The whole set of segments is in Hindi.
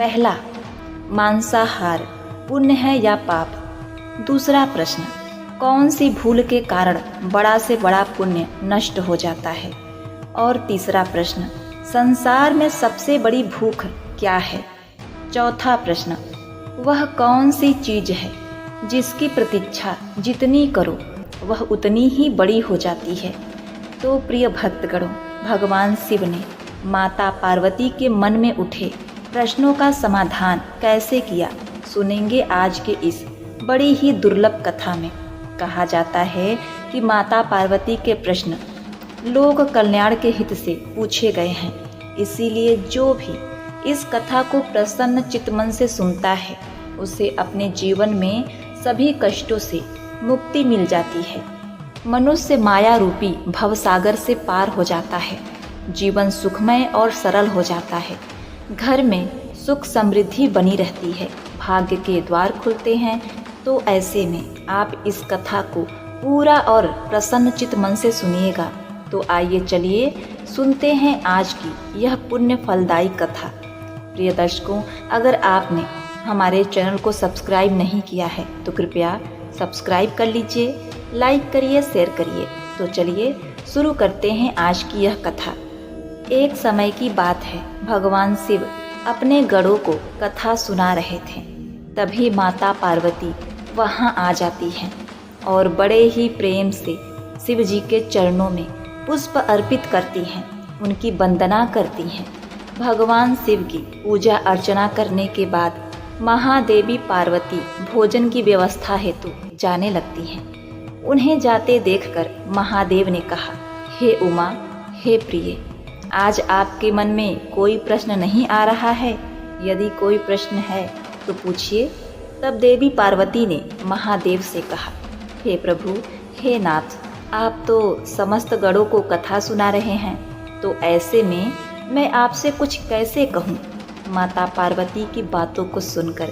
पहला, मांसाहार पुण्य है या पाप? दूसरा प्रश्न, कौन सी भूल के कारण बड़ा से बड़ा पुण्य नष्ट हो जाता है? और तीसरा प्रश्न, संसार में सबसे बड़ी भूख क्या है? चौथा प्रश्न, वह कौन सी चीज है जिसकी प्रतीक्षा जितनी करो वह उतनी ही बड़ी हो जाती है? तो प्रिय भक्तगणों, भगवान शिव ने माता पार्वती के मन में उठे प्रश्नों का समाधान कैसे किया, सुनेंगे आज के इस बड़ी ही दुर्लभ कथा में। कहा जाता है कि माता पार्वती के प्रश्न लोक कल्याण के हित से पूछे गए हैं, इसीलिए जो भी इस कथा को प्रसन्न चित्तमन से सुनता है उसे अपने जीवन में सभी कष्टों से मुक्ति मिल जाती है। मनुष्य माया रूपी भवसागर से पार हो जाता है, जीवन सुखमय और सरल हो जाता है, घर में सुख समृद्धि बनी रहती है, भाग्य के द्वार खुलते हैं। तो ऐसे में आप इस कथा को पूरा और प्रसन्न चित्त मन से सुनिएगा। तो आइए चलिए सुनते हैं आज की यह पुण्य फलदायी कथा। प्रिय दर्शकों, अगर आपने हमारे चैनल को सब्सक्राइब नहीं किया है तो कृपया सब्सक्राइब कर लीजिए, लाइक करिए, शेयर करिए। तो चलिए शुरू करते हैं आज की यह कथा। एक समय की बात है, भगवान शिव अपने गणों को कथा सुना रहे थे। तभी माता पार्वती वहां आ जाती हैं और बड़े ही प्रेम से शिव जी के चरणों में पुष्प अर्पित करती हैं, उनकी वंदना करती हैं। भगवान शिव की पूजा अर्चना करने के बाद महादेवी पार्वती भोजन की व्यवस्था हेतु जाने लगती हैं। उन्हें जाते देखकर महादेव ने कहा, हे उमा, हे प्रिय, आज आपके मन में कोई प्रश्न नहीं आ रहा है? यदि कोई प्रश्न है तो पूछिए। तब देवी पार्वती ने महादेव से कहा, हे प्रभु, हे नाथ, आप तो समस्त गणों को कथा सुना रहे हैं, तो ऐसे में मैं आपसे कुछ कैसे कहूँ? माता पार्वती की बातों को सुनकर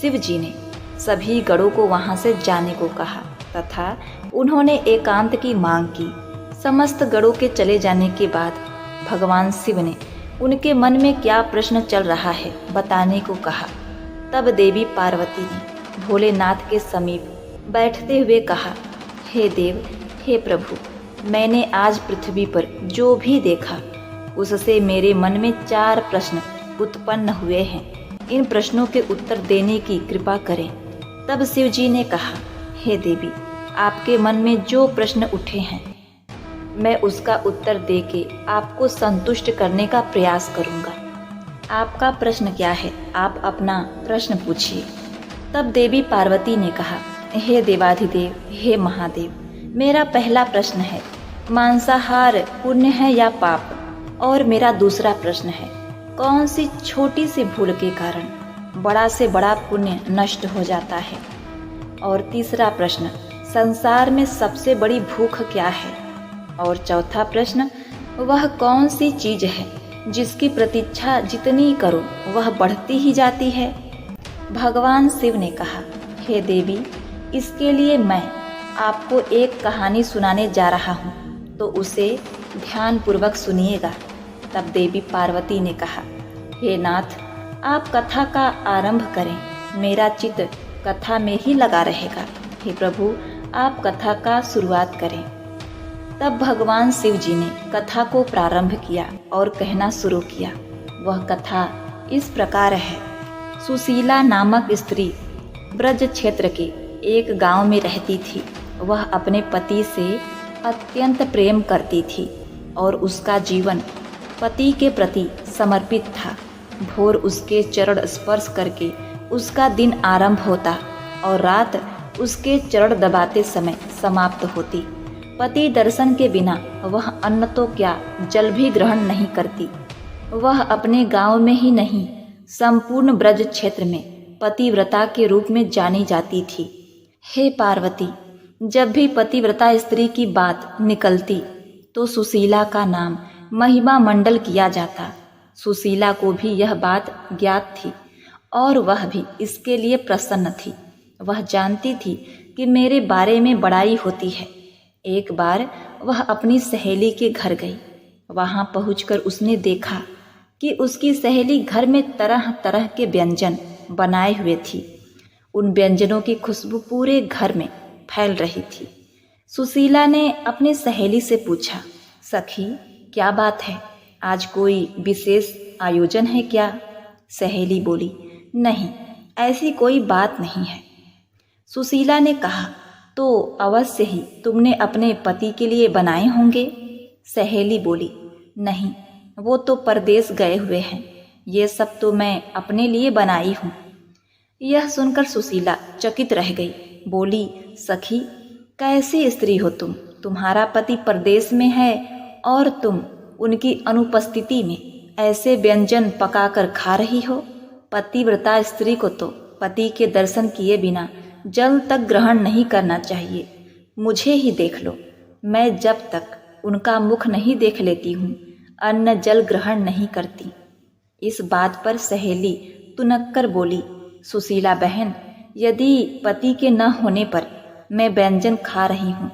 शिव जी ने सभी गणों को वहाँ से जाने को कहा तथा उन्होंने एकांत की मांग की। समस्त गणों के चले जाने के बाद भगवान शिव ने उनके मन में क्या प्रश्न चल रहा है बताने को कहा। तब देवी पार्वती ने भोलेनाथ के समीप बैठते हुए कहा, हे देव, हे प्रभु, मैंने आज पृथ्वी पर जो भी देखा उससे मेरे मन में 4 प्रश्न उत्पन्न हुए हैं। इन प्रश्नों के उत्तर देने की कृपा करें। तब शिव जी ने कहा, हे देवी, आपके मन में जो प्रश्न उठे हैं मैं उसका उत्तर देके आपको संतुष्ट करने का प्रयास करूंगा। आपका प्रश्न क्या है? आप अपना प्रश्न पूछिए। तब देवी पार्वती ने कहा, हे देवाधिदेव, हे महादेव, मेरा पहला प्रश्न है, मांसाहार पुण्य है या पाप? और मेरा दूसरा प्रश्न है, कौन सी छोटी सी भूल के कारण बड़ा से बड़ा पुण्य नष्ट हो जाता है? और तीसरा प्रश्न, संसार में सबसे बड़ी भूख क्या है? और चौथा प्रश्न, वह कौन सी चीज है जिसकी प्रतीक्षा जितनी करो वह बढ़ती ही जाती है? भगवान शिव ने कहा, हे देवी, इसके लिए मैं आपको एक कहानी सुनाने जा रहा हूँ, तो उसे ध्यान पूर्वक सुनिएगा। तब देवी पार्वती ने कहा, हे नाथ, आप कथा का आरंभ करें, मेरा चित्त कथा में ही लगा रहेगा। हे प्रभु, आप कथा का शुरुआत करें। तब भगवान शिव जी ने कथा को प्रारंभ किया और कहना शुरू किया। वह कथा इस प्रकार है। सुशीला नामक स्त्री ब्रज क्षेत्र के एक गांव में रहती थी। वह अपने पति से अत्यंत प्रेम करती थी और उसका जीवन पति के प्रति समर्पित था। भोर उसके चरण स्पर्श करके उसका दिन आरंभ होता और रात उसके चरण दबाते समय समाप्त होती। पति दर्शन के बिना वह अन्न तो क्या जल भी ग्रहण नहीं करती। वह अपने गांव में ही नहीं, संपूर्ण ब्रज क्षेत्र में पतिव्रता के रूप में जानी जाती थी। हे पार्वती, जब भी पतिव्रता स्त्री की बात निकलती तो सुशीला का नाम महिमा मंडल किया जाता। सुशीला को भी यह बात ज्ञात थी और वह भी इसके लिए प्रसन्न थी। वह जानती थी कि मेरे बारे में बड़ाई होती है। एक बार वह अपनी सहेली के घर गई। वहां पहुंचकर उसने देखा कि उसकी सहेली घर में तरह तरह के व्यंजन बनाए हुए थी। उन व्यंजनों की खुशबू पूरे घर में फैल रही थी। सुशीला ने अपनी सहेली से पूछा, सखी क्या बात है, आज कोई विशेष आयोजन है क्या? सहेली बोली, नहीं, ऐसी कोई बात नहीं है। सुशीला ने कहा, तो अवश्य ही तुमने अपने पति के लिए बनाए होंगे। सहेली बोली, नहीं, वो तो परदेश गए हुए हैं, ये सब तो मैं अपने लिए बनाई हूँ। यह सुनकर सुशीला चकित रह गई। बोली, सखी कैसी स्त्री हो तुम? तुम्हारा पति परदेश में है और तुम उनकी अनुपस्थिति में ऐसे व्यंजन पकाकर खा रही हो। पतिव्रता स्त्री को तो पति के दर्शन किए बिना जल तक ग्रहण नहीं करना चाहिए। मुझे ही देख लो, मैं जब तक उनका मुख नहीं देख लेती हूँ अन्न जल ग्रहण नहीं करती। इस बात पर सहेली तुनक्कर बोली, सुशीला बहन, यदि पति के न होने पर मैं व्यंजन खा रही हूँ,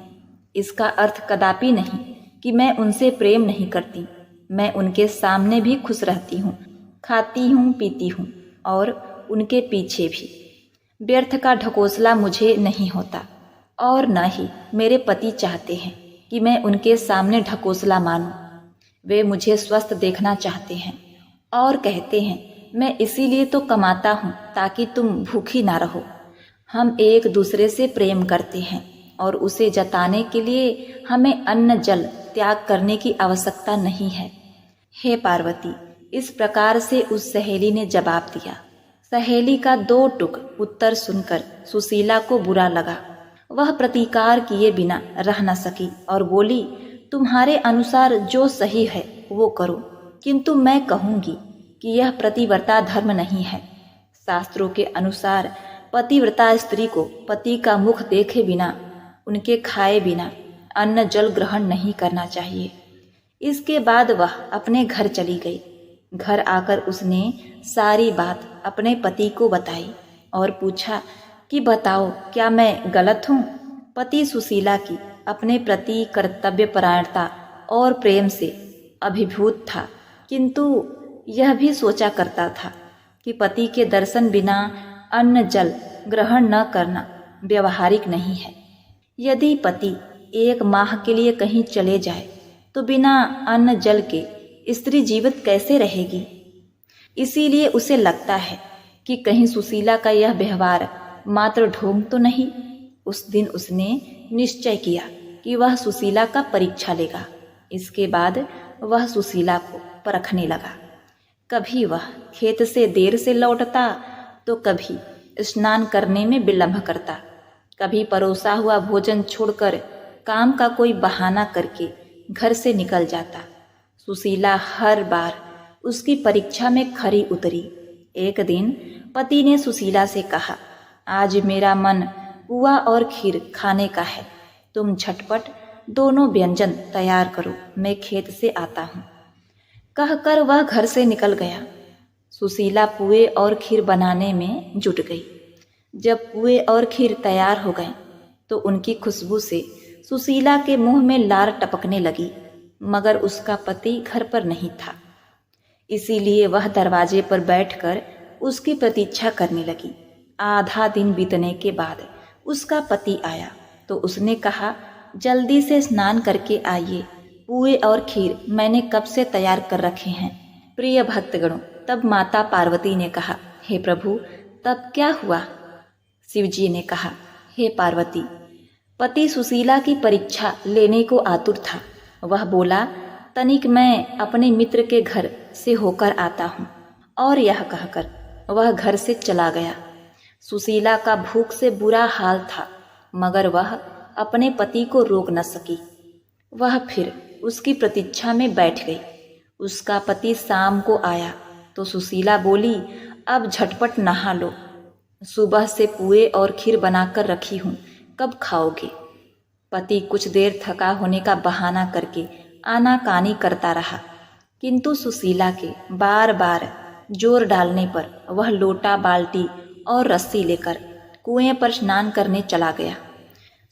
इसका अर्थ कदापि नहीं कि मैं उनसे प्रेम नहीं करती। मैं उनके सामने भी खुश रहती हूँ, खाती हूँ, पीती हूँ और उनके पीछे भी। व्यर्थ का ढकोसला मुझे नहीं होता और न ही मेरे पति चाहते हैं कि मैं उनके सामने ढकोसला मानूं। वे मुझे स्वस्थ देखना चाहते हैं और कहते हैं, मैं इसीलिए तो कमाता हूँ ताकि तुम भूखी ना रहो। हम एक दूसरे से प्रेम करते हैं और उसे जताने के लिए हमें अन्न जल त्याग करने की आवश्यकता नहीं है। हे पार्वती, इस प्रकार से उस सहेली ने जवाब दिया। सहेली का दो टुक उत्तर सुनकर सुशीला को बुरा लगा। वह प्रतिकार किए बिना रह न सकी और बोली, तुम्हारे अनुसार जो सही है वो करो, किंतु मैं कहूँगी कि यह प्रतिव्रता धर्म नहीं है। शास्त्रों के अनुसार पतिव्रता स्त्री को पति का मुख देखे बिना, उनके खाए बिना अन्न जल ग्रहण नहीं करना चाहिए। इसके बाद वह अपने घर चली गई। घर आकर उसने सारी बात अपने पति को बताई और पूछा कि बताओ, क्या मैं गलत हूँ? पति सुशीला की अपने प्रति कर्तव्यपरायणता और प्रेम से अभिभूत था, किंतु यह भी सोचा करता था कि पति के दर्शन बिना अन्न जल ग्रहण न करना व्यवहारिक नहीं है। यदि पति 1 माह के लिए कहीं चले जाए तो बिना अन्न जल के स्त्री जीवित कैसे रहेगी? इसीलिए उसे लगता है कि कहीं सुशीला का यह व्यवहार मात्र ढोंग तो नहीं। उस दिन उसने निश्चय किया कि वह सुशीला का परीक्षा लेगा। इसके बाद वह सुशीला को परखने लगा। कभी वह खेत से देर से लौटता तो कभी स्नान करने में विलंब करता, कभी परोसा हुआ भोजन छोड़कर काम का कोई बहाना करके घर से निकल जाता। सुशीला हर बार उसकी परीक्षा में खरी उतरी। एक दिन पति ने सुशीला से कहा, आज मेरा मन पुआ और खीर खाने का है, तुम झटपट दोनों व्यंजन तैयार करो, मैं खेत से आता हूँ। कहकर वह घर से निकल गया। सुशीला पुए और खीर बनाने में जुट गई। जब पुए और खीर तैयार हो गए तो उनकी खुशबू से सुशीला के मुंह में लार टपकने लगी, मगर उसका पति घर पर नहीं था। इसीलिए वह दरवाजे पर बैठकर उसकी प्रतीक्षा करने लगी। आधा दिन बीतने के बाद उसका पति आया तो उसने कहा, जल्दी से स्नान करके आइए, पुए और खीर मैंने कब से तैयार कर रखे हैं। प्रिय भक्तगणों, तब माता पार्वती ने कहा, हे प्रभु, तब क्या हुआ? शिवजी ने कहा, हे पार्वती, पति सुशीला की परीक्षा लेने को आतुर था। वह बोला, तनिक मैं अपने मित्र के घर से होकर आता हूँ, और यह कहकर वह घर से चला गया। सुशीला का भूख से बुरा हाल था, मगर वह अपने पति को रोक न सकी। वह फिर उसकी प्रतीक्षा में बैठ गई। उसका पति शाम को आया तो सुशीला बोली, अब झटपट नहा लो, सुबह से पुए और खीर बनाकर रखी हूँ, कब खाओगे? पति कुछ देर थका होने का बहाना करके आनाकानी करता रहा, किंतु सुशीला के बार बार जोर डालने पर वह लोटा, बाल्टी और रस्सी लेकर कुएं पर स्नान करने चला गया।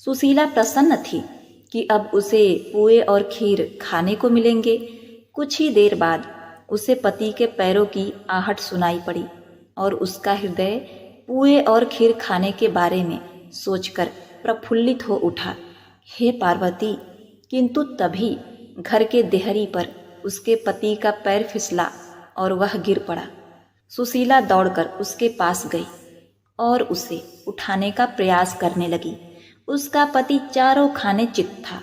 सुशीला प्रसन्न थी कि अब उसे पुए और खीर खाने को मिलेंगे। कुछ ही देर बाद उसे पति के पैरों की आहट सुनाई पड़ी और उसका हृदय पुए और खीर खाने के बारे में सोचकर प्रफुल्लित हो उठा। हे पार्वती! किंतु तभी घर के देहरी पर उसके पति का पैर फिसला और वह गिर पड़ा। सुशीला दौड़कर उसके पास गई और उसे उठाने का प्रयास करने लगी। उसका पति चारों खाने चित था।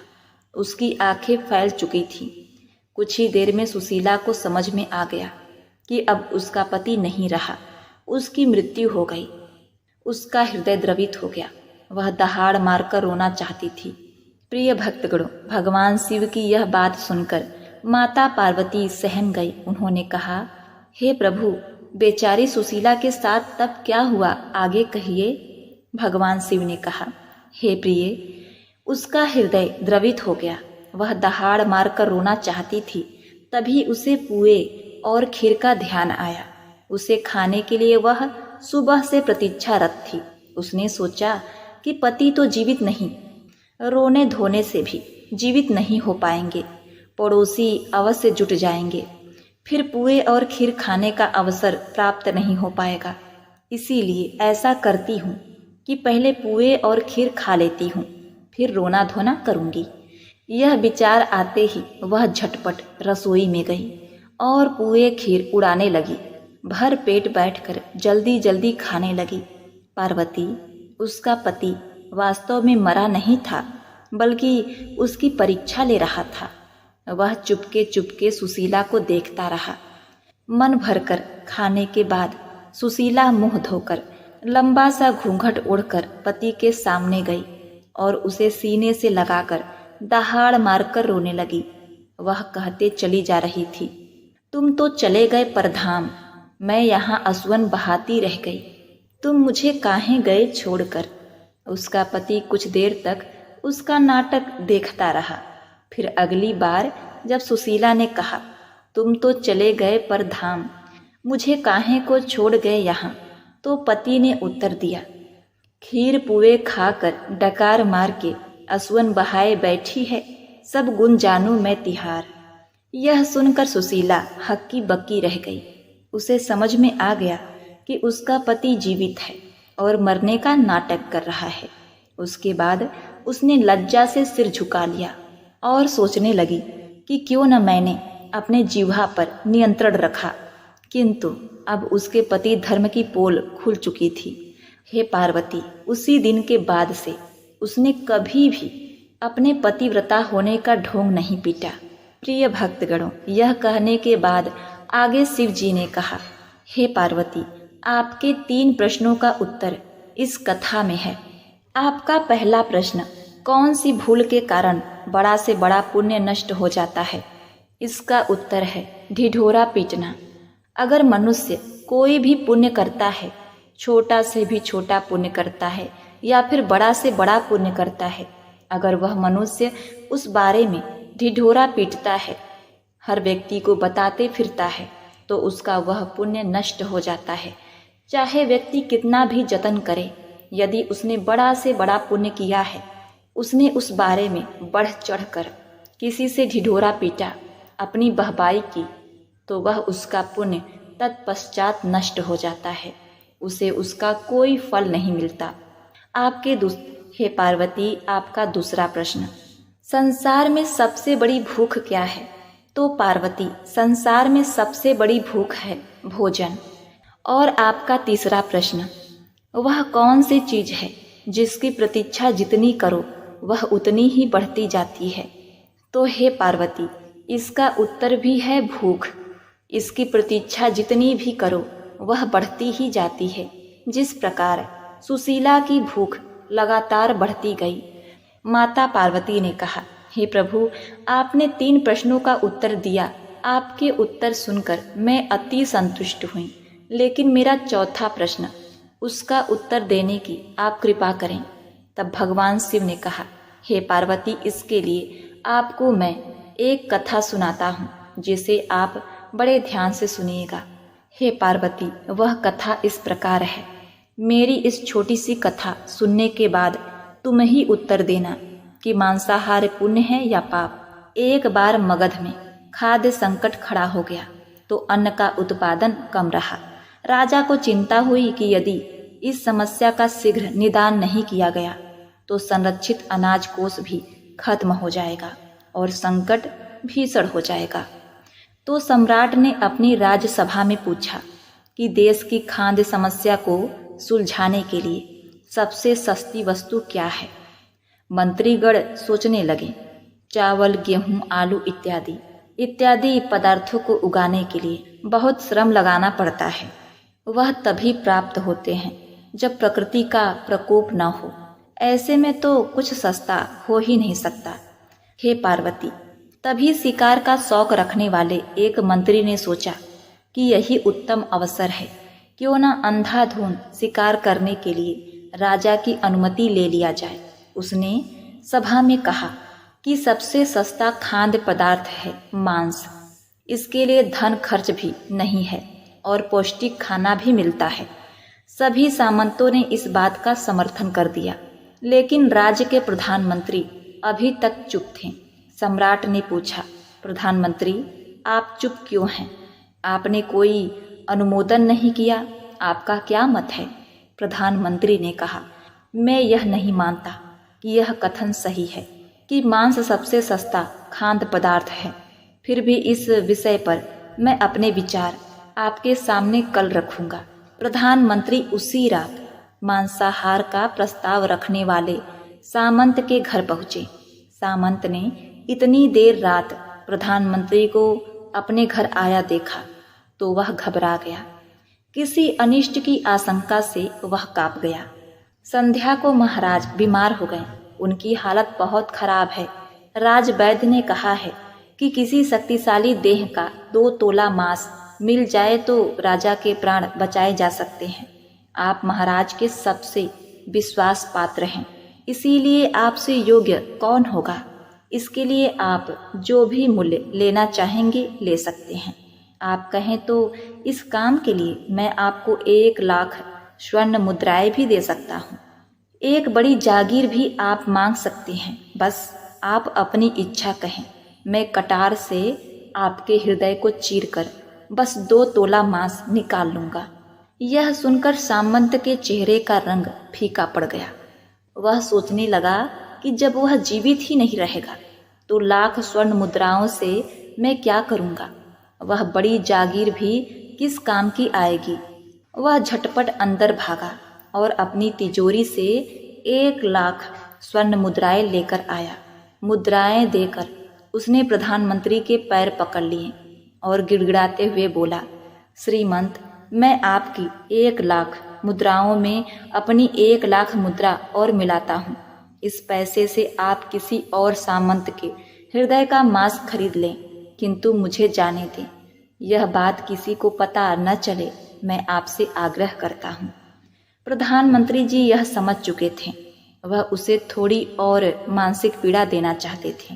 उसकी आंखें फैल चुकी थीं। कुछ ही देर में सुशीला को समझ में आ गया कि अब उसका पति नहीं रहा, उसकी मृत्यु हो गई। उसका हृदय द्रवित हो गया। वह दहाड़ मारकर रोना चाहती थी। प्रिय भक्तगणों, भगवान शिव की यह बात सुनकर माता पार्वती सहम गई। उन्होंने कहा, हे प्रभु, बेचारी सुशीला के साथ तब क्या हुआ, आगे कहिए। भगवान शिव ने कहा, हे प्रिय, उसका हृदय द्रवित हो गया। वह दहाड़ मारकर रोना चाहती थी। तभी उसे पुए और खीर का ध्यान आया। उसे खाने के लिए वह सुबह से प्रतीक्षारत थी। उसने सोचा कि पति तो जीवित नहीं, रोने धोने से भी जीवित नहीं हो पाएंगे। पड़ोसी अवश्य जुट जाएंगे, फिर पुए और खीर खाने का अवसर प्राप्त नहीं हो पाएगा। इसीलिए ऐसा करती हूँ कि पहले पुए और खीर खा लेती हूँ, फिर रोना धोना करूँगी। यह विचार आते ही वह झटपट रसोई में गई और पुए खीर उड़ाने लगी। भर पेट बैठकर जल्दी जल्दी खाने लगी। पार्वती, उसका पति वास्तव में मरा नहीं था, बल्कि उसकी परीक्षा ले रहा था। वह चुपके चुपके सुशीला को देखता रहा। मन भरकर खाने के बाद सुशीला मुंह धोकर लंबा सा घूंघट ओढ़कर पति के सामने गई और उसे सीने से लगाकर दहाड़ मारकर रोने लगी। वह कहते चली जा रही थी, तुम तो चले गए परधाम, मैं यहाँ असुवन बहाती रह गई, तुम मुझे काहे गए छोड़कर। उसका पति कुछ देर तक उसका नाटक देखता रहा। फिर अगली बार जब सुशीला ने कहा, तुम तो चले गए परधाम, मुझे काहे को छोड़ गए यहाँ, तो पति ने उत्तर दिया, खीर पुए खाकर डकार मार के असुवन बहाए बैठी है, सब गुण जानू मैं तिहार। यह सुनकर सुशीला हक्की बक्की रह गई। उसे समझ में आ गया कि उसका पति जीवित है और मरने का नाटक कर रहा है। उसके बाद उसने लज्जा से सिर झुका लिया और सोचने लगी कि क्यों न मैंने अपने जिह्वा पर नियंत्रण रखा। किंतु अब उसके पति धर्म की पोल खुल चुकी थी। हे पार्वती, उसी दिन के बाद से उसने कभी भी अपने पतिव्रता होने का ढोंग नहीं पीटा। प्रिय भक्तगणों, यह कहने के बाद आगे शिव जी ने कहा, हे पार्वती, आपके 3 प्रश्नों का उत्तर इस कथा में है। आपका पहला प्रश्न, कौन सी भूल के कारण बड़ा से बड़ा पुण्य नष्ट हो जाता है? इसका उत्तर है ढिढोरा पीटना। अगर मनुष्य कोई भी पुण्य करता है, छोटा से भी छोटा पुण्य करता है या फिर बड़ा से बड़ा पुण्य करता है, अगर वह मनुष्य उस बारे में ढिढोरा पीटता है, हर व्यक्ति को बताते फिरता है, तो उसका वह पुण्य नष्ट हो जाता है। चाहे व्यक्ति कितना भी जतन करे, यदि उसने बड़ा से बड़ा पुण्य किया है, उसने उस बारे में बढ़ चढ़कर किसी से ढिढोरा पीटा, अपनी बहबाई की, तो वह उसका पुण्य तत्पश्चात नष्ट हो जाता है। उसे उसका कोई फल नहीं मिलता। हे पार्वती, आपका दूसरा प्रश्न, संसार में सबसे बड़ी भूख क्या है? तो पार्वती, संसार में सबसे बड़ी भूख है भोजन। और आपका तीसरा प्रश्न, वह कौन सी चीज है जिसकी प्रतीक्षा जितनी करो वह उतनी ही बढ़ती जाती है? तो हे पार्वती, इसका उत्तर भी है भूख। इसकी प्रतीक्षा जितनी भी करो वह बढ़ती ही जाती है। जिस प्रकार सुशीला की भूख लगातार बढ़ती गई। माता पार्वती ने कहा, हे प्रभु, आपने 3 प्रश्नों का उत्तर दिया। आपके उत्तर सुनकर मैं अति संतुष्ट हुई, लेकिन मेरा चौथा प्रश्न, उसका उत्तर देने की आप कृपा करें। तब भगवान शिव ने कहा, हे पार्वती, इसके लिए आपको मैं एक कथा सुनाता हूँ, जिसे आप बड़े ध्यान से सुनिएगा। हे पार्वती, वह कथा इस प्रकार है। मेरी इस छोटी सी कथा सुनने के बाद तुम ही उत्तर देना कि मांसाहार पुण्य है या पाप। एक बार मगध में खाद्य संकट खड़ा हो गया। तो अन्न का उत्पादन कम रहा। राजा को चिंता हुई कि यदि इस समस्या का शीघ्र निदान नहीं किया गया तो संरक्षित अनाज कोष भी खत्म हो जाएगा और संकट भीषण हो जाएगा। तो सम्राट ने अपनी राज्यसभा में पूछा कि देश की खाद्य समस्या को सुलझाने के लिए सबसे सस्ती वस्तु क्या है। मंत्रीगण सोचने लगे। चावल, गेहूं, आलू इत्यादि पदार्थों को उगाने के लिए बहुत श्रम लगाना पड़ता है। वह तभी प्राप्त होते हैं जब प्रकृति का प्रकोप न हो। ऐसे में तो कुछ सस्ता हो ही नहीं सकता। हे पार्वती, तभी शिकार का शौक रखने वाले एक मंत्री ने सोचा कि यही उत्तम अवसर है, क्यों न अंधाधुंध शिकार करने के लिए राजा की अनुमति ले लिया जाए। उसने सभा में कहा कि सबसे सस्ता खाद्य पदार्थ है मांस। इसके लिए धन खर्च भी नहीं है और पौष्टिक खाना भी मिलता है। सभी सामंतों ने इस बात का समर्थन कर दिया, लेकिन राज्य के प्रधानमंत्री अभी तक चुप थे। सम्राट ने पूछा, प्रधानमंत्री, आप चुप क्यों हैं? आपने कोई अनुमोदन नहीं किया, आपका क्या मत है? प्रधानमंत्री ने कहा, मैं यह नहीं मानता कि यह कथन सही है कि मांस सबसे सस्ता खाद्य पदार्थ है। फिर भी इस विषय पर मैं अपने विचार आपके सामने कल रखूंगा। प्रधानमंत्री उसी रात मांसाहार का प्रस्ताव रखने वाले सामंत के घर पहुंचे। सामंत ने इतनी देर रात प्रधानमंत्री को अपने घर आया देखा तो वह घबरा गया। किसी अनिष्ट की आशंका से वह कांप गया। संध्या को महाराज बीमार हो गए। उनकी हालत बहुत खराब है। राज वैद्य ने कहा है कि किसी शक्तिशाली देह का 2 तोला मांस मिल जाए तो राजा के प्राण बचाए जा सकते हैं। आप महाराज के सबसे विश्वास पात्र हैं, इसीलिए आपसे योग्य कौन होगा। इसके लिए आप जो भी मूल्य लेना चाहेंगे ले सकते हैं। आप कहें तो इस काम के लिए मैं आपको 1 लाख स्वर्ण मुद्राएं भी दे सकता हूँ। एक बड़ी जागीर भी आप मांग सकते हैं। बस आप अपनी इच्छा कहें, मैं कटार से आपके हृदय को चीरकर बस 2 तोला मांस निकाल लूँगा। यह सुनकर सामंत के चेहरे का रंग फीका पड़ गया। वह सोचने लगा कि जब वह जीवित ही नहीं रहेगा तो लाख स्वर्ण मुद्राओं से मैं क्या करूँगा। वह बड़ी जागीर भी किस काम की आएगी। वह झटपट अंदर भागा और अपनी तिजोरी से 1 लाख स्वर्ण मुद्राएं लेकर आया। मुद्राएं देकर उसने प्रधानमंत्री के पैर पकड़ लिए और गिड़गिड़ाते हुए बोला, श्रीमंत, मैं आपकी 1 लाख मुद्राओं में अपनी 1 लाख मुद्रा और मिलाता हूँ। इस पैसे से आप किसी और सामंत के हृदय का मांस खरीद लें, किंतु मुझे जाने दें। यह बात किसी को पता न चले, मैं आपसे आग्रह करता हूँ। प्रधानमंत्री जी यह समझ चुके थे। वह उसे थोड़ी और मानसिक पीड़ा देना चाहते थे।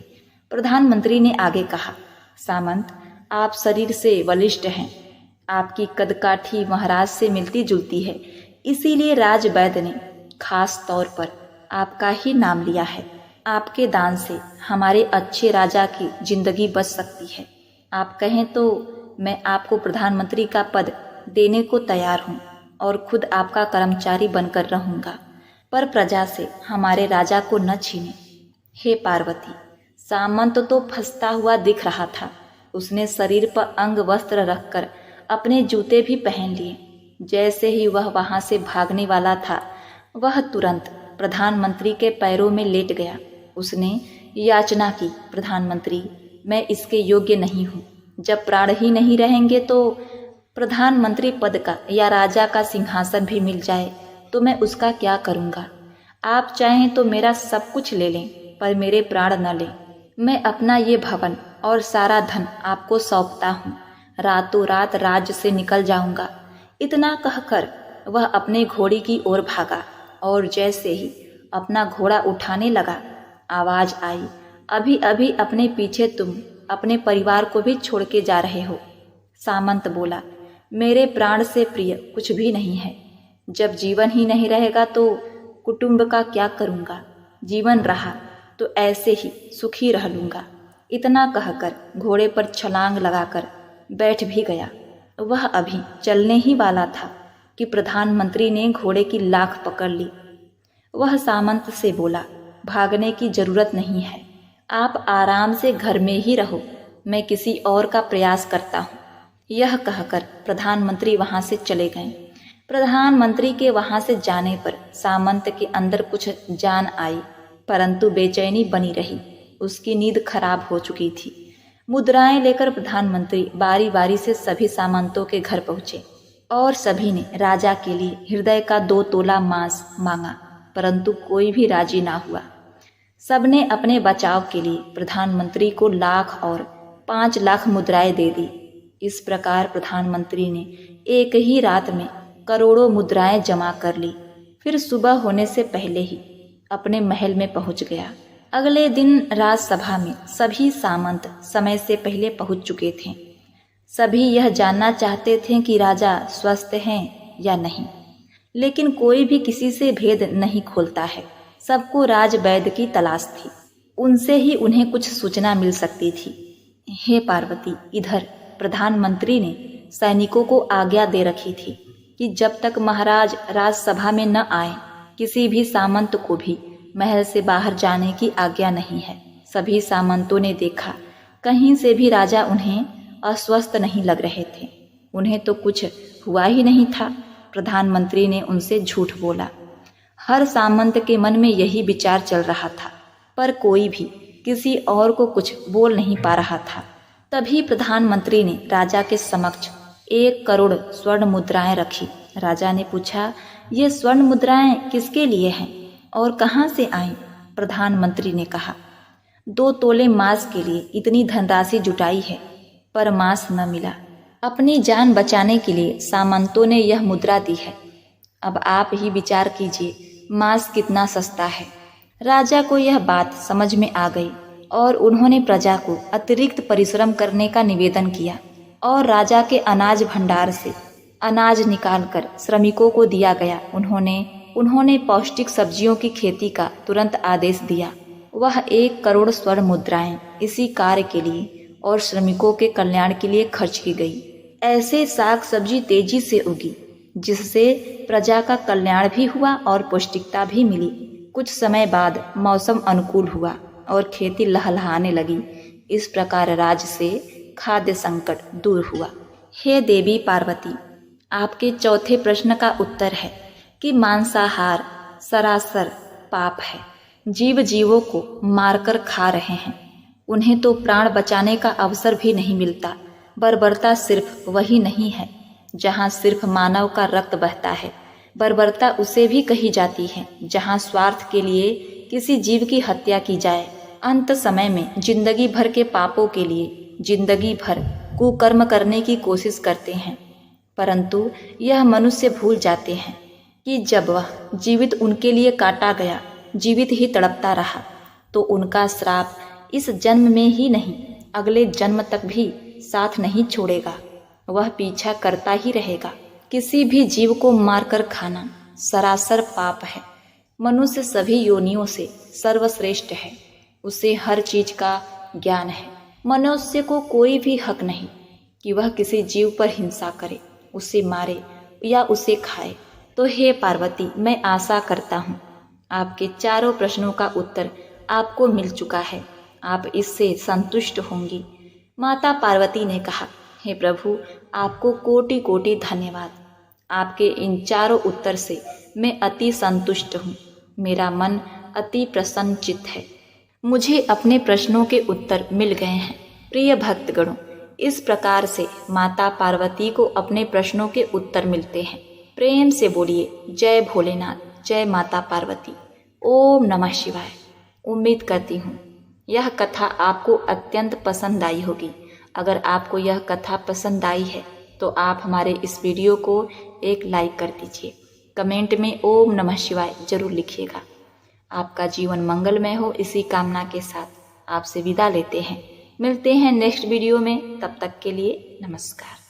प्रधानमंत्री ने आगे कहा, सामंत, आप शरीर से बलिष्ठ हैं। आपकी कदकाठी महाराज से मिलती जुलती है, इसीलिए राज वैद्य ने खास तौर पर आपका ही नाम लिया है। आपके दान से हमारे अच्छे राजा की जिंदगी बच सकती है। आप कहें तो मैं आपको प्रधानमंत्री का पद देने को तैयार हूँ और खुद आपका कर्मचारी बनकर रहूँगा, पर प्रजा से हमारे राजा को न छीने। हे पार्वती, सामंत तो फंसता हुआ दिख रहा था। उसने शरीर पर अंग वस्त्र रखकर अपने जूते भी पहन लिए। जैसे ही वह वहां से भागने वाला था, वह तुरंत प्रधानमंत्री के पैरों में लेट गया। उसने याचना की, प्रधानमंत्री, मैं इसके योग्य नहीं हूँ। जब प्राण ही नहीं रहेंगे तो प्रधानमंत्री पद का या राजा का सिंहासन भी मिल जाए तो मैं उसका क्या करूँगा। आप चाहें तो मेरा सब कुछ ले लें, पर मेरे प्राण न लें। मैं अपना ये भवन और सारा धन आपको सौंपता हूँ। रातों रात राज्य से निकल जाऊंगा। इतना कहकर वह अपने घोड़ी की ओर भागा और जैसे ही अपना घोड़ा उठाने लगा, आवाज आई, अभी अभी अपने पीछे तुम अपने परिवार को भी छोड़ के जा रहे हो। सामंत बोला, मेरे प्राण से प्रिय कुछ भी नहीं है। जब जीवन ही नहीं रहेगा तो कुटुंब का क्या करूँगा। जीवन रहा तो ऐसे ही सुखी रह लूँगा। इतना कहकर घोड़े पर छलांग लगाकर बैठ भी गया। वह अभी चलने ही वाला था कि प्रधानमंत्री ने घोड़े की लाख पकड़ ली। वह सामंत से बोला, भागने की जरूरत नहीं है, आप आराम से घर में ही रहो, मैं किसी और का प्रयास करता हूँ। यह कहकर प्रधानमंत्री वहां से चले गए। प्रधानमंत्री के वहां से जाने पर सामंत के अंदर कुछ जान आई, परंतु बेचैनी बनी रही। उसकी नींद खराब हो चुकी थी। मुद्राएं लेकर प्रधानमंत्री बारी बारी से सभी सामंतों के घर पहुंचे और सभी ने राजा के लिए हृदय का 2 तोला मांस मांगा, परंतु कोई भी राजी ना हुआ। सबने अपने बचाव के लिए प्रधानमंत्री को लाख और 5 लाख मुद्राएं दे दी। इस प्रकार प्रधानमंत्री ने एक ही रात में करोड़ों मुद्राएं जमा कर ली। फिर सुबह होने से पहले ही अपने महल में पहुंच गया। अगले दिन राजसभा में सभी सामंत समय से पहले पहुंच चुके थे। सभी यह जानना चाहते थे कि राजा स्वस्थ हैं या नहीं, लेकिन कोई भी किसी से भेद नहीं खोलता है। सबको राजवैद्य की तलाश थी, उनसे ही उन्हें कुछ सूचना मिल सकती थी। हे पार्वती, इधर प्रधानमंत्री ने सैनिकों को आज्ञा दे रखी थी कि जब तक महाराज राजसभा में न आए, किसी भी सामंत को भी महल से बाहर जाने की आज्ञा नहीं है। सभी सामंतों ने देखा, कहीं से भी राजा उन्हें अस्वस्थ नहीं लग रहे थे। उन्हें तो कुछ हुआ ही नहीं था। प्रधानमंत्री ने उनसे झूठ बोला। हर सामंत के मन में यही विचार चल रहा था, पर कोई भी किसी और को कुछ बोल नहीं पा रहा था। तभी प्रधानमंत्री ने राजा के समक्ष 1 करोड़ स्वर्ण मुद्राएं रखी। राजा ने पूछा, ये स्वर्ण मुद्राएं किसके लिए हैं और कहाँ से आईं? प्रधानमंत्री ने कहा, 2 तोले मांस के लिए इतनी धनराशि जुटाई है, पर मांस न मिला। अपनी जान बचाने के लिए सामंतों ने यह मुद्रा दी है। अब आप ही विचार कीजिए, मांस कितना सस्ता है। राजा को यह बात समझ में आ गई और उन्होंने प्रजा को अतिरिक्त परिश्रम करने का निवेदन किया और राजा के अनाज भंडार से अनाज निकालकर श्रमिकों को दिया गया। उन्होंने पौष्टिक सब्जियों की खेती का तुरंत आदेश दिया। वह 1 करोड़ स्वर्ण मुद्राएं इसी कार्य के लिए और श्रमिकों के कल्याण के लिए खर्च की गई। ऐसे साग सब्जी तेजी से उगी, जिससे प्रजा का कल्याण भी हुआ और पौष्टिकता भी मिली। कुछ समय बाद मौसम अनुकूल हुआ और खेती लहलहाने लगी। इस प्रकार राज्य से खाद्य संकट दूर हुआ। हे देवी पार्वती, आपके चौथे प्रश्न का उत्तर है कि मांसाहार सरासर पाप है। जीवों को मारकर खा रहे हैं। उन्हें तो प्राण बचाने का अवसर भी नहीं मिलता। बर्बरता सिर्फ वही नहीं है जहाँ सिर्फ मानव का रक्त बहता है। बर्बरता उसे भी कही जाती है जहाँ स्वार्थ के लिए किसी जीव की हत्या की जाए। अंत समय में जिंदगी भर के पापों के लिए जिंदगी भर कुकर्म करने की कोशिश करते हैं, परंतु यह मनुष्य भूल जाते हैं कि जब वह जीवित उनके लिए काटा गया, जीवित ही तड़पता रहा, तो उनका श्राप इस जन्म में ही नहीं, अगले जन्म तक भी साथ नहीं छोड़ेगा। वह पीछा करता ही रहेगा। किसी भी जीव को मारकर खाना सरासर पाप है। मनुष्य सभी योनियों से सर्वश्रेष्ठ है। उसे हर चीज का ज्ञान है। मनुष्य को कोई भी हक नहीं कि वह किसी जीव पर हिंसा करे, उसे मारे या उसे खाए। तो हे पार्वती, मैं आशा करता हूँ आपके चारों प्रश्नों का उत्तर आपको मिल चुका है। आप इससे संतुष्ट होंगी। माता पार्वती ने कहा, हे प्रभु, आपको कोटि कोटि धन्यवाद। आपके इन चारों उत्तर से मैं अति संतुष्ट हूँ। मेरा मन अति प्रसन्नचित्त है। मुझे अपने प्रश्नों के उत्तर मिल गए हैं। प्रिय भक्तगणों, इस प्रकार से माता पार्वती को अपने प्रश्नों के उत्तर मिलते हैं। प्रेम से बोलिए जय भोलेनाथ, जय माता पार्वती। ओम नमः शिवाय। उम्मीद करती हूँ यह कथा आपको अत्यंत पसंद आई होगी। अगर आपको यह कथा पसंद आई है तो आप हमारे इस वीडियो को एक लाइक कर दीजिए। कमेंट में ओम नमः शिवाय जरूर लिखिएगा। आपका जीवन मंगलमय हो, इसी कामना के साथ आपसे विदा लेते हैं। मिलते हैं नेक्स्ट वीडियो में। तब तक के लिए नमस्कार।